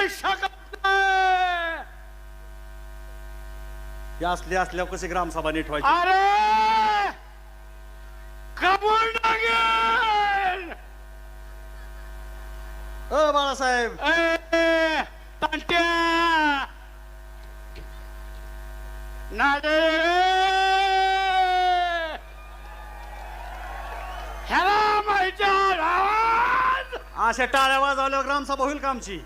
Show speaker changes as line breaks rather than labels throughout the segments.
शकत नाही.
असल्यावर कशी ग्रामसभा नीट व्हायची?
अरे कबूल लागेल.
बाळासाहेब
तांट्या नादे ह्याला माहिती आवाज.
अशा टाळ्या वाजवल्यावर ग्रामसभा होईल का आमची?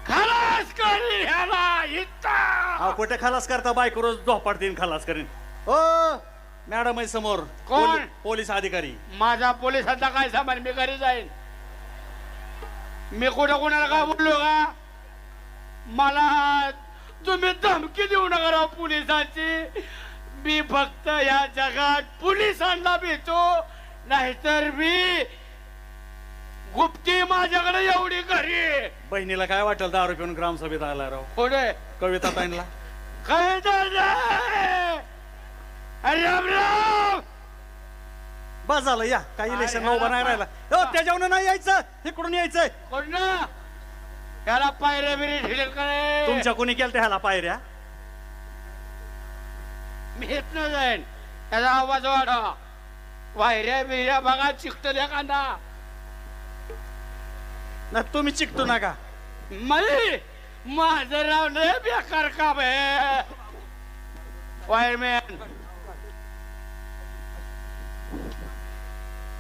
खलास करी ह्याला इथं.
कुठे खलास करता? बायको रोज झोपाट देईन खलास करीन. ओ मॅडम आहे समोर.
कोण?
पोलीस अधिकारी.
माझा पोलिसांचा काय सामान? मी घरी जाईन. मी कुठं कोणाला काय बोललो का? मला तुम्ही धमकी देऊ नका राव पोलिसांची. मी फक्त या जगात पोलिसांना भेटतो, नाहीतर मी गुप्ती माझ्याकडे एवढी घरी.
बहिणीला काय वाटेल दारू पिऊन ग्रामसभेत आला राव?
पुढे
कविता ताईंला
काय राम राम.
बस झालं. या काही इलेक्शन उभा नाही राहिला. त्याच्यावर नाही यायचं, इकडून यायचंय.
कोण ना त्याला पायऱ्या बिरी ठेल काय?
तुमच्या कोणी केलं ह्याला पायऱ्या?
मी येत न जाईन. त्याचा आवाज वाढा. पायऱ्या बिऱ्या बघा चिकटल्या कांदा.
ना तुम्ही चिकटू नका.
माझं राव लय बेकार काम आहे. वायरमॅन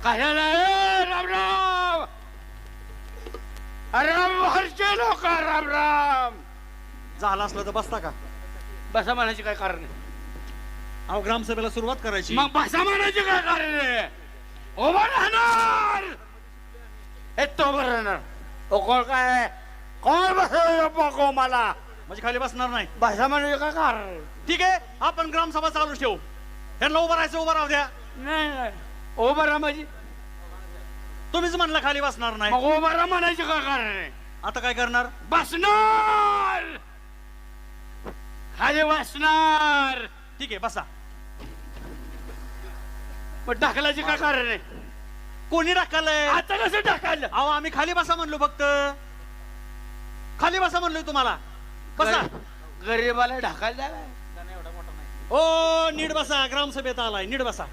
कशाला? राम राम. राम हरचे लोक राम राम.
झालं असलं तर बसता का?
बसा म्हणायची काय कारण आहे?
अहो ग्रामसभेला सुरुवात करायची.
मग बसा म्हणायची काय कारण आहे? उभा राहणार. हे तो उभा राहणार. कोण काय? कोण बसव मला?
म्हणजे खाली बसणार नाही.
बसा म्हणायची काय कारण?
ठीक आहे, आपण ग्रामसभा चालू ठेवू. ह्यांना उभं राहायचं, उभं राहू द्या.
नाही उभा राहा माझी.
तुम्हीच म्हणला खाली बसणार नाही.
मग उभा राहा म्हणायची काय कारण आहे?
आता काय करणार?
बसणार. खाली बसणार.
ठीक आहे बसा.
मग ढकलायची काय कारण आहे?
कोणी ढकललंय?
आता कसं ढकललं?
अहो आम्ही खाली बसा म्हणलो, फक्त खाली बसा म्हणलोय तुम्हाला. बसा.
गरीबाला ढकलला.
ओ नीट बसा. ग्रामसभेत आलाय, नीट बसा.